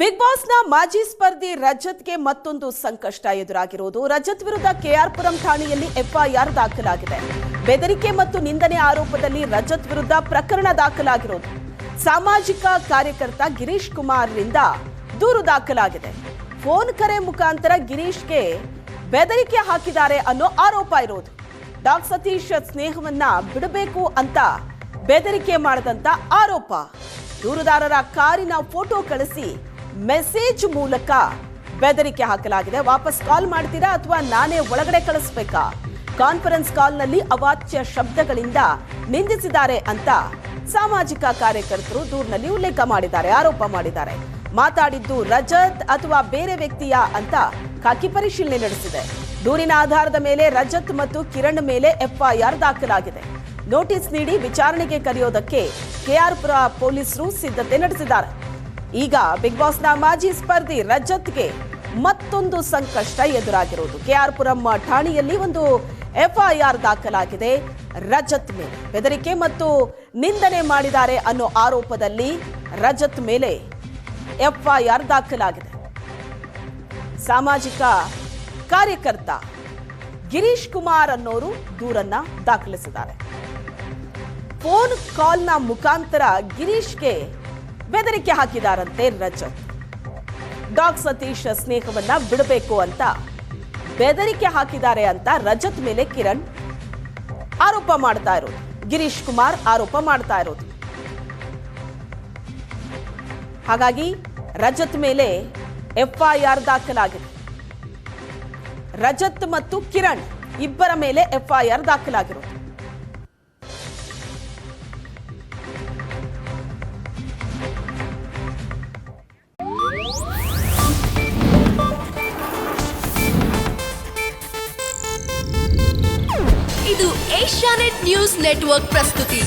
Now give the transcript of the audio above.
Big ಬಾಸ್ನ ಮಾಜಿ ಸ್ಪರ್ಧಿ ರಜತ್ಗೆ ಮತ್ತೊಂದು ಸಂಕಷ್ಟ ಎದುರಾಗಿರುವುದು. ರಜತ್ ವಿರುದ್ಧ ಕೆಆರ್ ಪುರಂ ಠಾಣೆಯಲ್ಲಿ ಎಫ್ಐಆರ್ ದಾಖಲಾಗಿದೆ. ಬೆದರಿಕೆ ಮತ್ತು ನಿಂದನೆ ಆರೋಪದಲ್ಲಿ ರಜತ್ ವಿರುದ್ಧ ಪ್ರಕರಣ ದಾಖಲಾಗಿರೋದು. ಸಾಮಾಜಿಕ ಕಾರ್ಯಕರ್ತ ಗಿರೀಶ್ ಕುಮಾರ್ರಿಂದ ದೂರು ದಾಖಲಾಗಿದೆ. ಫೋನ್ ಕರೆ ಮುಖಾಂತರ ಗಿರೀಶ್ಗೆ ಬೆದರಿಕೆ ಹಾಕಿದ್ದಾರೆ ಅನ್ನೋ ಆರೋಪ ಇರೋದು. ಡಾಕ್ ಸತೀಶ್ ಸ್ನೇಹವನ್ನ ಬಿಡಬೇಕು ಅಂತ ಬೆದರಿಕೆ ಮಾಡದಂತ ಆರೋಪ. ದೂರುದಾರರ ಕಾರಿನ ಫೋಟೋ ಕಳಿಸಿ ಮೆಸೇಜ್ ಮೂಲಕ ಬೆದರಿಕೆ ಹಾಕಲಾಗಿದೆ. ವಾಪಸ್ ಕಾಲ್ ಮಾಡ್ತೀರಾ ಅಥವಾ ನಾನೇ ಒಳಗಡೆ ಕಳಿಸ್ಬೇಕಾ? ಕಾನ್ಫರೆನ್ಸ್ ಕಾಲ್ನಲ್ಲಿ ಅವಾಚ್ಯ ಶಬ್ದಗಳಿಂದ ನಿಂದಿಸಿದ್ದಾರೆ ಅಂತ ಸಾಮಾಜಿಕ ಕಾರ್ಯಕರ್ತರು ದೂರಿನಲ್ಲಿ ಉಲ್ಲೇಖ ಮಾಡಿದ್ದಾರೆ, ಆರೋಪ ಮಾಡಿದ್ದಾರೆ. ಮಾತಾಡಿದ್ದು ರಜತ್ ಅಥವಾ ಬೇರೆ ವ್ಯಕ್ತಿಯ ಅಂತ ಖಾಕಿ ಪರಿಶೀಲನೆ ನಡೆಸಿದೆ. ದೂರಿನ ಆಧಾರದ ಮೇಲೆ ರಜತ್ ಮತ್ತು ಕಿರಣ್ ಮೇಲೆ ಎಫ್ಐಆರ್ ದಾಖಲಾಗಿದೆ. ನೋಟಿಸ್ ನೀಡಿ ವಿಚಾರಣೆಗೆ ಕರೆಯೋದಕ್ಕೆ ಕೆಆರ್ ಪುರ ಪೊಲೀಸರು ಸಿದ್ಧತೆ ನಡೆಸಿದ್ದಾರೆ. ಈಗ ಬಿಗ್ ಬಾಸ್ನ ಮಾಜಿ ಸ್ಪರ್ಧಿ ರಜತ್ಗೆ ಮತ್ತೊಂದು ಸಂಕಷ್ಟ ಎದುರಾಗಿರುವುದು. ಕೆಆರ್ ಪುರಂ ಠಾಣೆಯಲ್ಲಿ ಒಂದು ಎಫ್ಐಆರ್ ದಾಖಲಾಗಿದೆ. ರಜತ್ ಮೇಲೆ ಬೆದರಿಕೆ ಮತ್ತು ನಿಂದನೆ ಮಾಡಿದ್ದಾರೆ ಅನ್ನೋ ಆರೋಪದಲ್ಲಿ ರಜತ್ ಮೇಲೆ ಎಫ್ಐಆರ್ ದಾಖಲಾಗಿದೆ. ಸಾಮಾಜಿಕ ಕಾರ್ಯಕರ್ತ ಗಿರೀಶ್ ಕುಮಾರ್ ಅನ್ನೋರು ದೂರನ್ನ ದಾಖಲಿಸಿದ್ದಾರೆ. ಫೋನ್ ಕಾಲ್ನ ಮುಖಾಂತರ ಗಿರೀಶ್ಗೆ ಬೆದರಿಕೆ ಹಾಕಿದಾರಂತೆ ರಜತ್. ಡಾಕ್ ಸತೀಶ್ ಸ್ನೇಹವನ್ನ ಬಿಡಬೇಕು ಅಂತ ಬೆದರಿಕೆ ಹಾಕಿದ್ದಾರೆ ಅಂತ ರಜತ್ ಮೇಲೆ ಕಿರಣ್ ಆರೋಪ ಮಾಡ್ತಾ ಇರೋದು, ಗಿರೀಶ್ ಕುಮಾರ್ ಆರೋಪ ಮಾಡ್ತಾ ಇರೋದು. ಹಾಗಾಗಿ ರಜತ್ ಮೇಲೆ ಎಫ್ಐಆರ್ ದಾಖಲಾಗಿದೆ. ರಜತ್ ಮತ್ತು ಕಿರಣ್ ಇಬ್ಬರ ಮೇಲೆ ಎಫ್ಐಆರ್ ದಾಖಲಾಗಿರೋದು. ಇದು ಏಷ್ಯಾನೆಟ್ ನ್ಯೂಸ್ ನೆಟ್ವರ್ಕ್ ಪ್ರಸ್ತುತಿ.